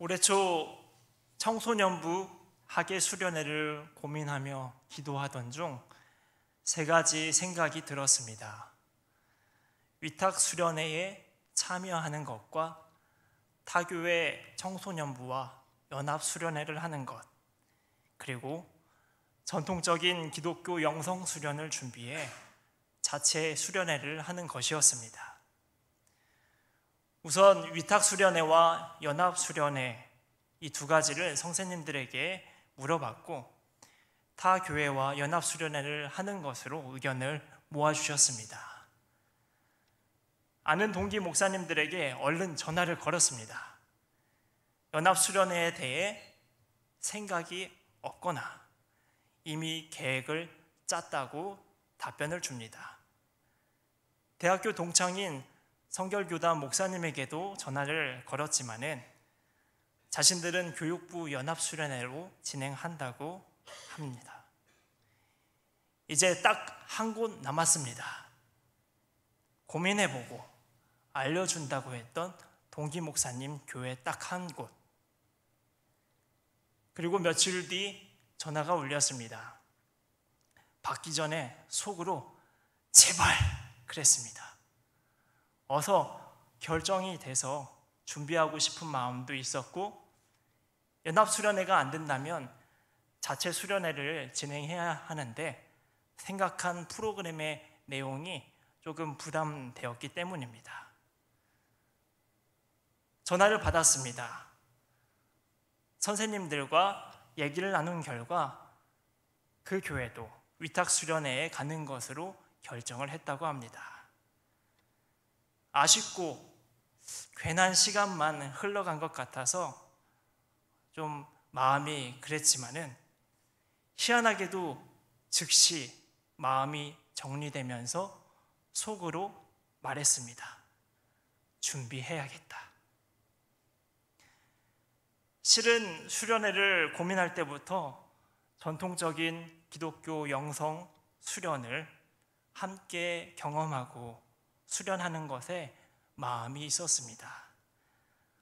올해 초 청소년부 학예 수련회를 고민하며 기도하던 중 세 가지 생각이 들었습니다. 위탁 수련회에 참여하는 것과 타교회 청소년부와 연합 수련회를 하는 것, 그리고 전통적인 기독교 영성 수련을 준비해 자체 수련회를 하는 것이었습니다. 우선 위탁 수련회와 연합 수련회 이 두 가지를 선생님들에게 물어봤고 타 교회와 연합 수련회를 하는 것으로 의견을 모아주셨습니다. 아는 동기 목사님들에게 얼른 전화를 걸었습니다. 연합 수련회에 대해 생각이 없거나 이미 계획을 짰다고 답변을 줍니다. 대학교 동창인 성결교단 목사님에게도 전화를 걸었지만은 자신들은 교육부 연합수련회로 진행한다고 합니다. 이제 딱 한 곳 남았습니다. 고민해보고 알려준다고 했던 동기 목사님 교회 딱 한 곳. 그리고 며칠 뒤 전화가 울렸습니다. 받기 전에 속으로 제발 그랬습니다. 어서 결정이 돼서 준비하고 싶은 마음도 있었고 연합수련회가 안 된다면 자체 수련회를 진행해야 하는데 생각한 프로그램의 내용이 조금 부담되었기 때문입니다. 전화를 받았습니다. 선생님들과 얘기를 나눈 결과 그 교회도 위탁수련회에 가는 것으로 결정을 했다고 합니다. 아쉽고 괜한 시간만 흘러간 것 같아서 좀 마음이 그랬지만은 희한하게도 즉시 마음이 정리되면서 속으로 말했습니다. 준비해야겠다. 실은 수련회를 고민할 때부터 전통적인 기독교 영성 수련을 함께 경험하고 수련하는 것에 마음이 있었습니다.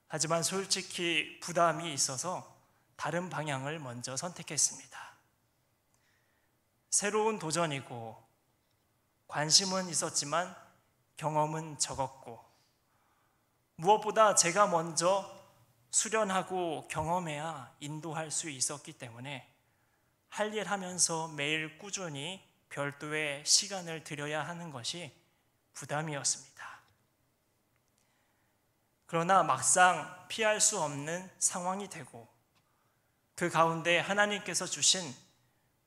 하지만 솔직히 부담이 있어서 다른 방향을 먼저 선택했습니다. 새로운 도전이고 관심은 있었지만 경험은 적었고 무엇보다 제가 먼저 수련하고 경험해야 인도할 수 있었기 때문에 할 일 하면서 매일 꾸준히 별도의 시간을 들여야 하는 것이 부담이었습니다. 그러나 막상 피할 수 없는 상황이 되고 그 가운데 하나님께서 주신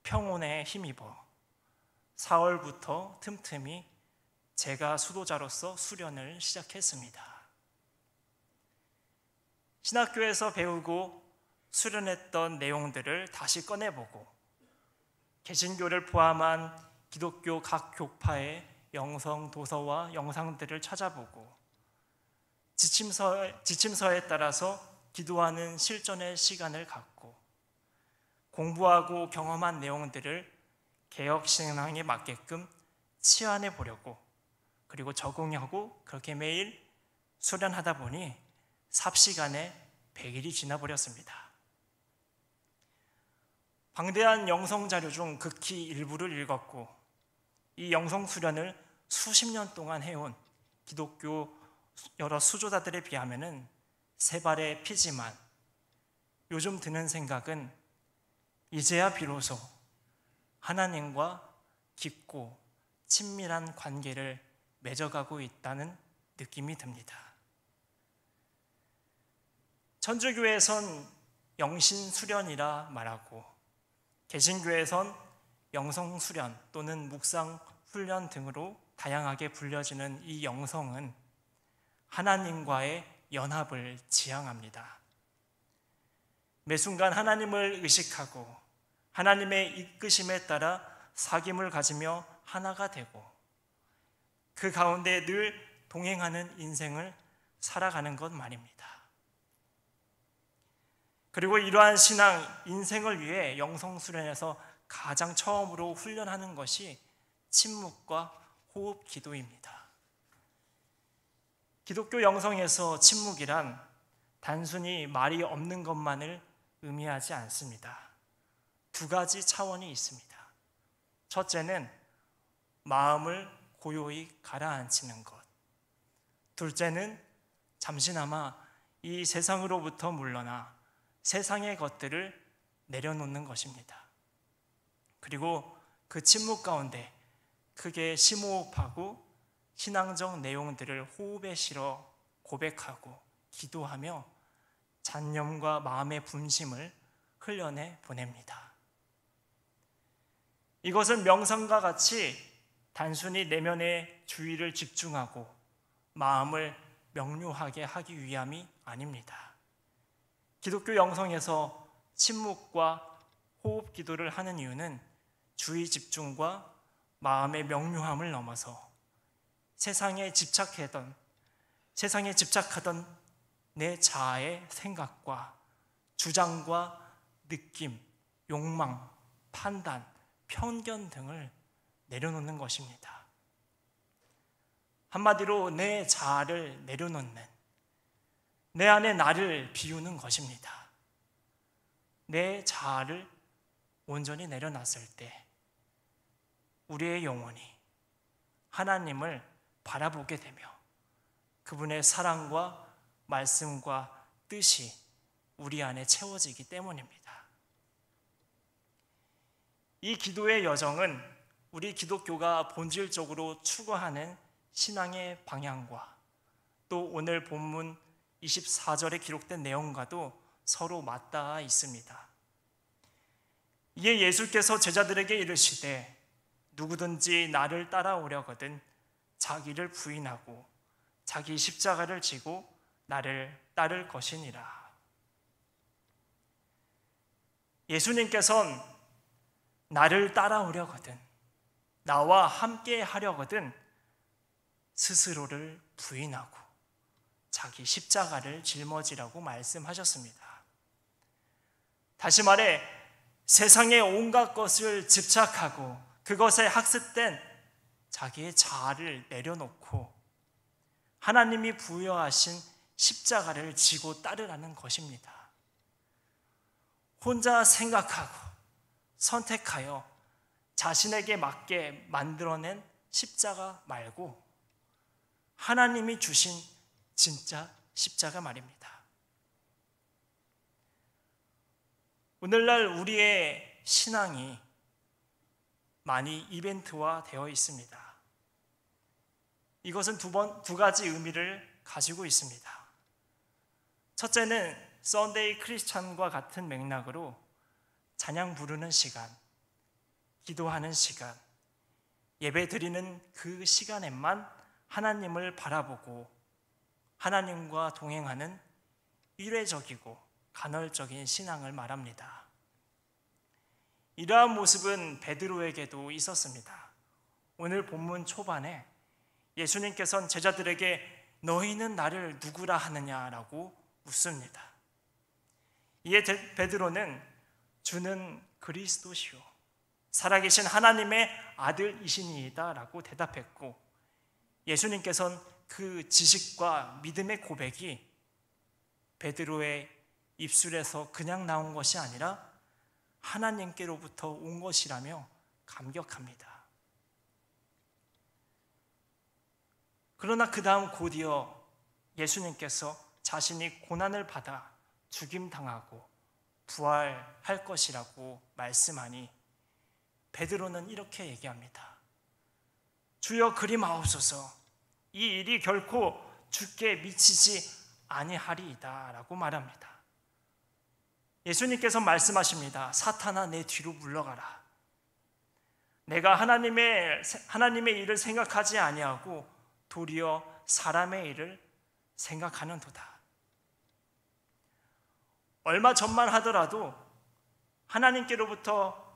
평온에 힘입어 4월부터 틈틈이 제가 수도자로서 수련을 시작했습니다. 신학교에서 배우고 수련했던 내용들을 다시 꺼내보고 개신교를 포함한 기독교 각 교파의 영성 도서와 영상들을 찾아보고 지침서에 따라서 기도하는 실전의 시간을 갖고 공부하고 경험한 내용들을 개혁신앙에 맞게끔 치환해 보려고 그리고 적용하고 그렇게 매일 수련하다 보니 삽시간에 100일이 지나버렸습니다. 방대한 영성 자료 중 극히 일부를 읽었고 이 영성 수련을 수십 년 동안 해온 기독교 여러 수조자들에 비하면 세 발의 피지만 요즘 드는 생각은 이제야 비로소 하나님과 깊고 친밀한 관계를 맺어가고 있다는 느낌이 듭니다. 천주교에선 영신수련이라 말하고 개신교에선 영성수련 또는 묵상훈련 등으로 다양하게 불려지는 이 영성은 하나님과의 연합을 지향합니다. 매 순간 하나님을 의식하고 하나님의 이끄심에 따라 사귐을 가지며 하나가 되고 그 가운데 늘 동행하는 인생을 살아가는 것 말입니다. 그리고 이러한 신앙, 인생을 위해 영성수련에서 가장 처음으로 훈련하는 것이 침묵과 호흡 기도입니다. 기독교 영성에서 침묵이란 단순히 말이 없는 것만을 의미하지 않습니다. 두 가지 차원이 있습니다. 첫째는 마음을 고요히 가라앉히는 것. 둘째는 잠시나마 이 세상으로부터 물러나 세상의 것들을 내려놓는 것입니다. 그리고 그 침묵 가운데 크게 심호흡하고 신앙적 내용들을 호흡에 실어 고백하고 기도하며 잔념과 마음의 분심을 흘려내 보냅니다. 이것은 명상과 같이 단순히 내면의 주의를 집중하고 마음을 명료하게 하기 위함이 아닙니다. 기독교 영성에서 침묵과 호흡 기도를 하는 이유는 주의 집중과 마음의 명료함을 넘어서 세상에 집착하던 내 자아의 생각과 주장과 느낌, 욕망, 판단, 편견 등을 내려놓는 것입니다. 한마디로 내 자아를 내려놓는, 내 안에 나를 비우는 것입니다. 내 자아를 온전히 내려놨을 때 우리의 영혼이 하나님을 바라보게 되며 그분의 사랑과 말씀과 뜻이 우리 안에 채워지기 때문입니다. 이 기도의 여정은 우리 기독교가 본질적으로 추구하는 신앙의 방향과 또 오늘 본문 24절에 기록된 내용과도 서로 맞닿아 있습니다. 이에 예수께서 제자들에게 이르시되 누구든지 나를 따라오려거든 자기를 부인하고 자기 십자가를 지고 나를 따를 것이니라. 예수님께서는 나를 따라오려거든, 나와 함께 하려거든 스스로를 부인하고 자기 십자가를 짊어지라고 말씀하셨습니다. 다시 말해 세상의 온갖 것을 집착하고 그것에 학습된 자기의 자아를 내려놓고 하나님이 부여하신 십자가를 지고 따르라는 것입니다. 혼자 생각하고 선택하여 자신에게 맞게 만들어낸 십자가 말고 하나님이 주신 진짜 십자가 말입니다. 오늘날 우리의 신앙이 많이 이벤트화 되어 있습니다. 이것은 두 가지 의미를 가지고 있습니다. 첫째는 썬데이 크리스찬과 같은 맥락으로 찬양 부르는 시간, 기도하는 시간, 예배 드리는 그 시간에만 하나님을 바라보고 하나님과 동행하는 일회적이고 간헐적인 신앙을 말합니다. 이러한 모습은 베드로에게도 있었습니다. 오늘 본문 초반에 예수님께서는 제자들에게 너희는 나를 누구라 하느냐라고 묻습니다. 이에 베드로는 주는 그리스도시요 살아계신 하나님의 아들이시니이다 라고 대답했고, 예수님께서는 그 지식과 믿음의 고백이 베드로의 입술에서 그냥 나온 것이 아니라 하나님께로부터 온 것이라며 감격합니다. 그러나 그 다음 곧이어 예수님께서 자신이 고난을 받아 죽임당하고 부활할 것이라고 말씀하니 베드로는 이렇게 얘기합니다. 주여 그리 마옵소서, 이 일이 결코 주께 미치지 아니하리이다 라고 말합니다. 예수님께서 말씀하십니다. 사탄아 내 뒤로 물러가라. 내가 하나님의 일을 생각하지 아니하고 도리어 사람의 일을 생각하는도다. 얼마 전만 하더라도 하나님께로부터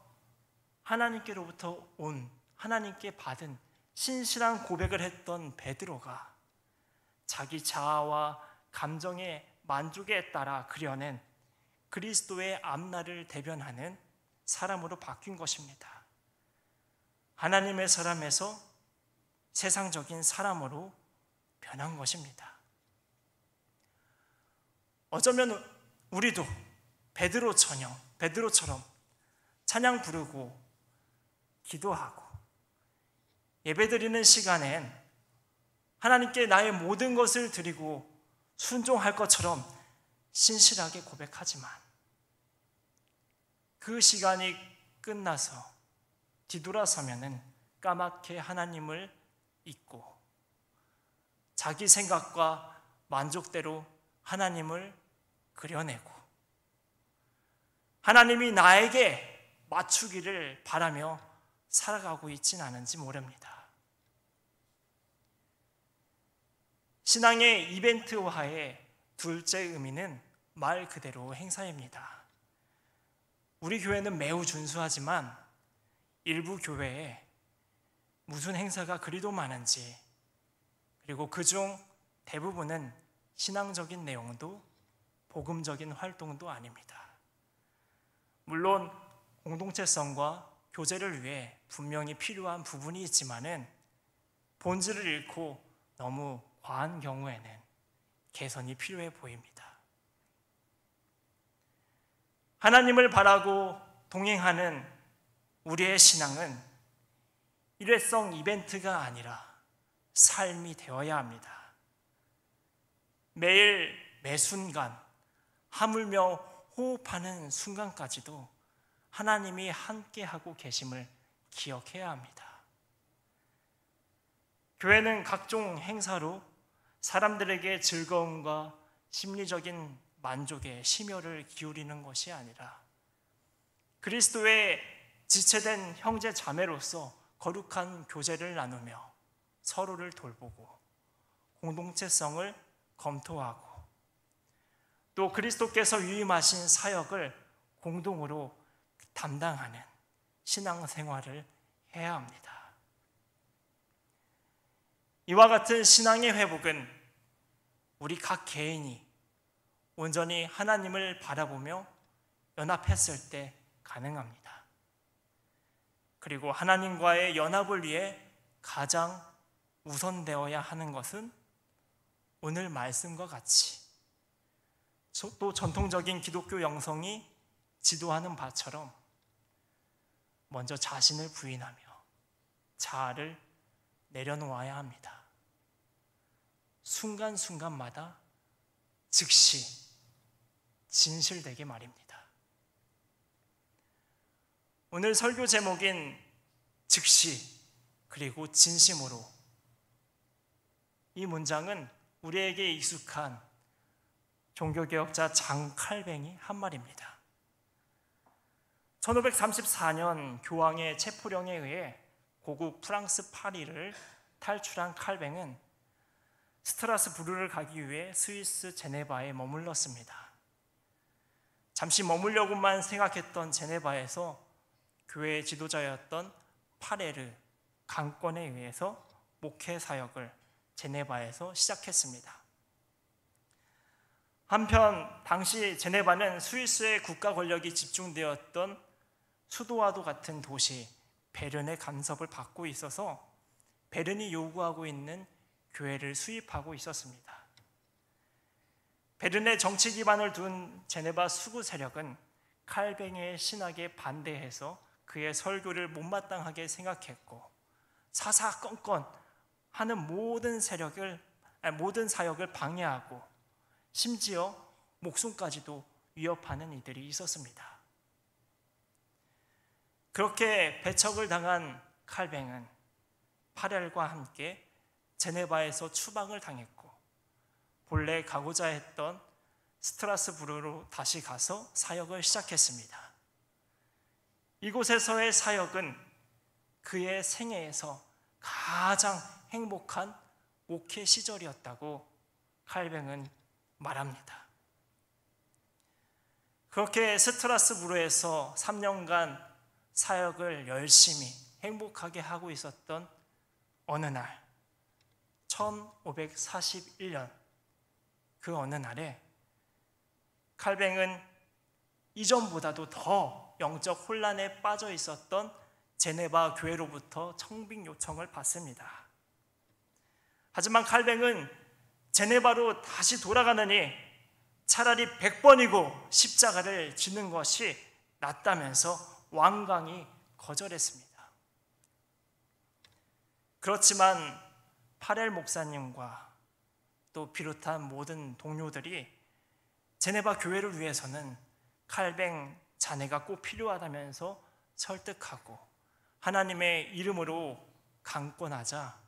온, 하나님께 받은 신실한 고백을 했던 베드로가 자기 자아와 감정의 만족에 따라 그려낸 그리스도의 앞날을 대변하는 사람으로 바뀐 것입니다. 하나님의 사람에서 세상적인 사람으로 변한 것입니다. 어쩌면 우리도 베드로처럼 찬양 부르고 기도하고 예배드리는 시간엔 하나님께 나의 모든 것을 드리고 순종할 것처럼 신실하게 고백하지만 그 시간이 끝나서 뒤돌아서면은 까맣게 하나님을 잊고 자기 생각과 만족대로 하나님을 그려내고 하나님이 나에게 맞추기를 바라며 살아가고 있진 않은지 모릅니다. 신앙의 이벤트화의 둘째 의미는 말 그대로 행사입니다. 우리 교회는 매우 준수하지만 일부 교회에 무슨 행사가 그리도 많은지, 그리고 그중 대부분은 신앙적인 내용도 복음적인 활동도 아닙니다. 물론 공동체성과 교제를 위해 분명히 필요한 부분이 있지만은 본질을 잃고 너무 과한 경우에는 개선이 필요해 보입니다. 하나님을 바라고 동행하는 우리의 신앙은 일회성 이벤트가 아니라 삶이 되어야 합니다. 매일 매순간 하물며 호흡하는 순간까지도 하나님이 함께하고 계심을 기억해야 합니다. 교회는 각종 행사로 사람들에게 즐거움과 심리적인 만족에 심혈을 기울이는 것이 아니라 그리스도의 지체된 형제 자매로서 거룩한 교제를 나누며 서로를 돌보고 공동체성을 검토하고 또 그리스도께서 위임하신 사역을 공동으로 담당하는 신앙생활을 해야 합니다. 이와 같은 신앙의 회복은 우리 각 개인이 온전히 하나님을 바라보며 연합했을 때 가능합니다. 그리고 하나님과의 연합을 위해 가장 우선되어야 하는 것은 오늘 말씀과 같이 또 전통적인 기독교 영성이 지도하는 바처럼 먼저 자신을 부인하며 자아를 내려놓아야 합니다. 순간순간마다 즉시 진실되게 말입니다. 오늘 설교 제목인 즉시 그리고 진심으로, 이 문장은 우리에게 익숙한 종교개혁자 장 칼뱅이 한 말입니다. 1534년 교황의 체포령에 의해 고국 프랑스 파리를 탈출한 칼뱅은 스트라스부르를 가기 위해 스위스 제네바에 머물렀습니다. 잠시 머물려고만 생각했던 제네바에서 교회의 지도자였던 파레르 강권에 의해서 목회 사역을 제네바에서 시작했습니다. 한편 당시 제네바는 스위스의 국가 권력이 집중되었던 수도와도 같은 도시 베른의 간섭을 받고 있어서 베른이 요구하고 있는 교회를 수입하고 있었습니다. 베른의 정치 기반을 둔 제네바 수구 세력은 칼뱅의 신학에 반대해서 그의 설교를 못마땅하게 생각했고 사사건건 하는 모든 사역을 방해하고 심지어 목숨까지도 위협하는 이들이 있었습니다. 그렇게 배척을 당한 칼뱅은 파렐과 함께 제네바에서 추방을 당했고 본래 가고자 했던 스트라스부르로 다시 가서 사역을 시작했습니다. 이곳에서의 사역은 그의 생애에서 가장 행복한 목회 시절이었다고 칼뱅은 말합니다. 그렇게 스트라스부르에서 3년간 사역을 열심히 행복하게 하고 있었던 어느 날 1541년 그 어느 날에 칼뱅은 이전보다도 더 영적 혼란에 빠져 있었던 제네바 교회로부터 청빙 요청을 받습니다. 하지만 칼뱅은 제네바로 다시 돌아가느니 차라리 100번이고 십자가를 지는 것이 낫다면서 완강히 거절했습니다. 그렇지만 파렐 목사님과 또 비롯한 모든 동료들이 제네바 교회를 위해서는 칼뱅 자네가 꼭 필요하다면서 설득하고 하나님의 이름으로 강권하자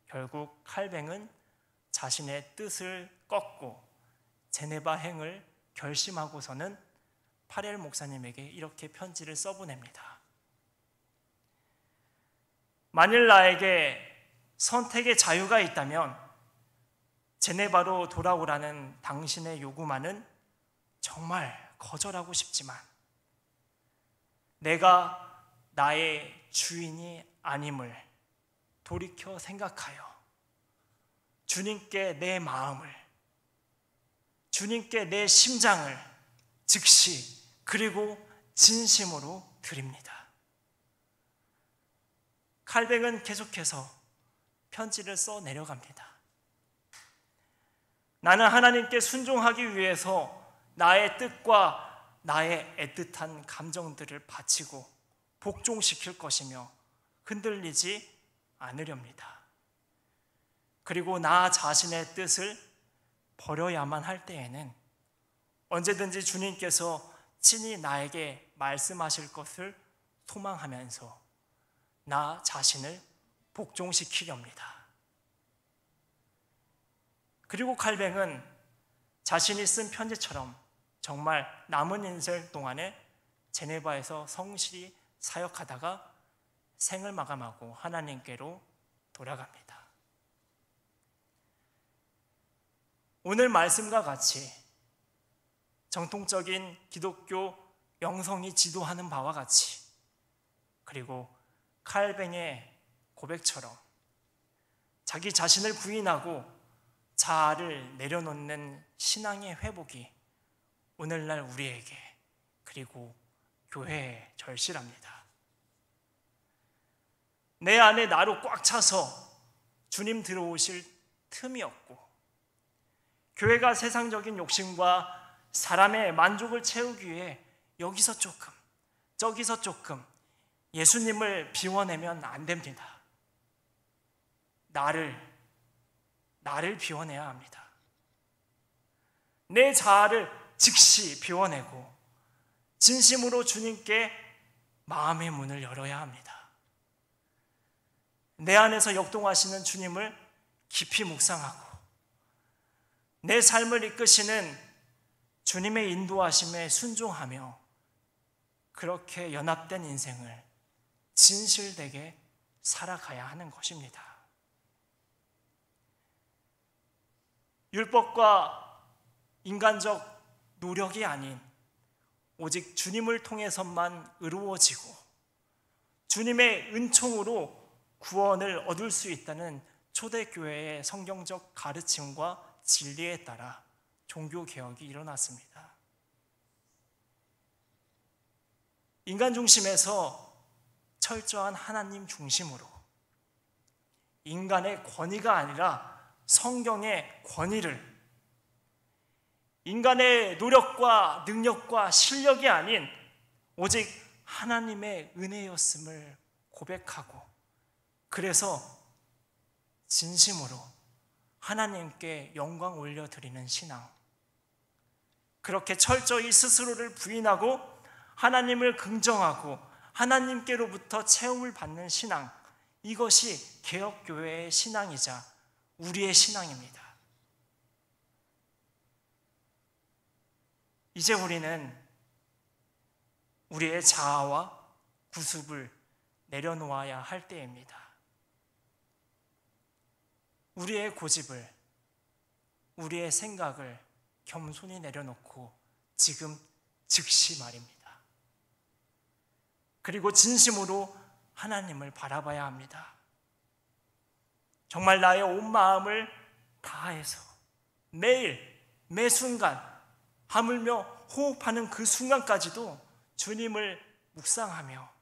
결국 칼뱅은 자신의 뜻을 꺾고 제네바 행을 결심하고서는 파렐 목사님에게 이렇게 편지를 써보냅니다. 만일 나에게 선택의 자유가 있다면 제네바로 돌아오라는 당신의 요구만은 정말 거절하고 싶지만 내가 나의 주인이 아님을 돌이켜 생각하여 주님께 내 마음을, 주님께 내 심장을 즉시 그리고 진심으로 드립니다. 칼뱅은 계속해서 편지를 써 내려갑니다. 나는 하나님께 순종하기 위해서 나의 뜻과 나의 애틋한 감정들을 바치고 복종시킬 것이며 흔들리지 않으렵니다. 그리고 나 자신의 뜻을 버려야만 할 때에는 언제든지 주님께서 친히 나에게 말씀하실 것을 소망하면서 나 자신을 복종시키렵니다. 그리고 칼뱅은 자신이 쓴 편지처럼 정말 남은 인생 동안에 제네바에서 성실히 사역하다가 생을 마감하고 하나님께로 돌아갑니다. 오늘 말씀과 같이 정통적인 기독교 영성이 지도하는 바와 같이 그리고 칼뱅의 고백처럼 자기 자신을 부인하고 자아를 내려놓는 신앙의 회복이 오늘날 우리에게 그리고 교회에 절실합니다. 내 안에 나로 꽉 차서 주님 들어오실 틈이 없고 교회가 세상적인 욕심과 사람의 만족을 채우기 위해 여기서 조금 저기서 조금 예수님을 비워내면 안 됩니다. 나를 비워내야 합니다. 내 자아를 즉시 비워내고 진심으로 주님께 마음의 문을 열어야 합니다. 내 안에서 역동하시는 주님을 깊이 묵상하고 내 삶을 이끄시는 주님의 인도하심에 순종하며 그렇게 연합된 인생을 진실되게 살아가야 하는 것입니다. 율법과 인간적 노력이 아닌 오직 주님을 통해서만 의로워지고 주님의 은총으로 구원을 얻을 수 있다는 초대교회의 성경적 가르침과 진리에 따라 종교개혁이 일어났습니다. 인간 중심에서 철저한 하나님 중심으로 인간의 권위가 아니라 성경의 권위를 인간의 노력과 능력과 실력이 아닌 오직 하나님의 은혜였음을 고백하고 그래서 진심으로 하나님께 영광 올려드리는 신앙, 그렇게 철저히 스스로를 부인하고 하나님을 긍정하고 하나님께로부터 채움을 받는 신앙, 이것이 개혁교회의 신앙이자 우리의 신앙입니다. 이제 우리는 우리의 자아와 구습을 내려놓아야 할 때입니다. 우리의 고집을, 우리의 생각을 겸손히 내려놓고 지금 즉시 말입니다. 그리고 진심으로 하나님을 바라봐야 합니다. 정말 나의 온 마음을 다해서 매일, 매 순간, 하물며 호흡하는 그 순간까지도 주님을 묵상하며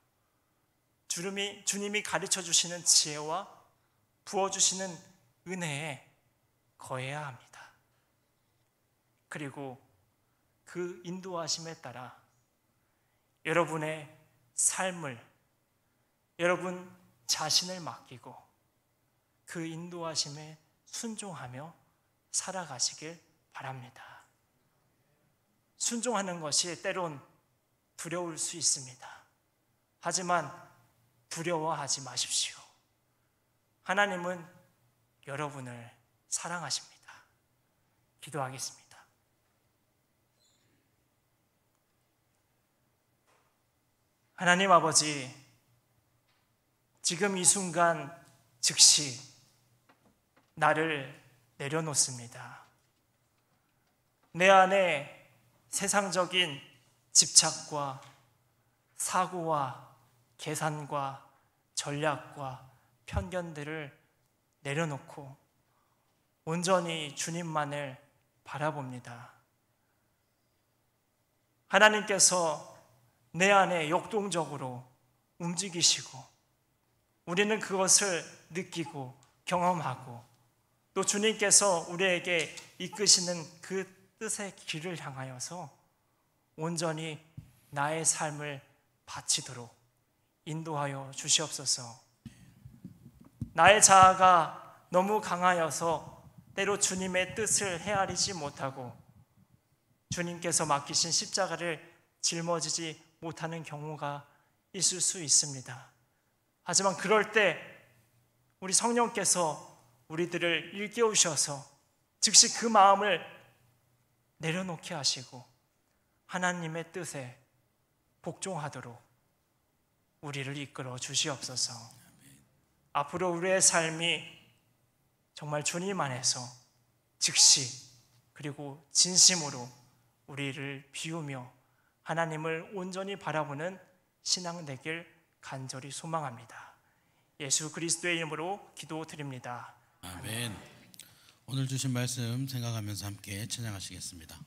주님이 가르쳐 주시는 지혜와 부어주시는 은혜에 거해야 합니다. 그리고 그 인도하심에 따라 여러분의 삶을, 여러분 자신을 맡기고 그 인도하심에 순종하며 살아가시길 바랍니다. 순종하는 것이 때론 두려울 수 있습니다. 하지만 두려워하지 마십시오. 하나님은 여러분을 사랑하십니다. 기도하겠습니다. 하나님 아버지, 지금 이 순간 즉시 나를 내려놓습니다. 내 안에 세상적인 집착과 사고와 계산과 전략과 편견들을 내려놓고 온전히 주님만을 바라봅니다. 하나님께서 내 안에 역동적으로 움직이시고 우리는 그것을 느끼고 경험하고 또 주님께서 우리에게 이끄시는 그 뜻의 길을 향하여서 온전히 나의 삶을 바치도록 인도하여 주시옵소서. 나의 자아가 너무 강하여서 때로 주님의 뜻을 헤아리지 못하고 주님께서 맡기신 십자가를 짊어지지 못하는 경우가 있을 수 있습니다. 하지만 그럴 때 우리 성령께서 우리들을 일깨우셔서 즉시 그 마음을 내려놓게 하시고 하나님의 뜻에 복종하도록 우리를 이끌어 주시옵소서. 앞으로 우리의 삶이 정말 주님 안에서 즉시 그리고 진심으로 우리를 비우며 하나님을 온전히 바라보는 신앙 되길 간절히 소망합니다. 예수 그리스도의 이름으로 기도드립니다. 아멘. 오늘 주신 말씀 생각하면서 함께 찬양하시겠습니다.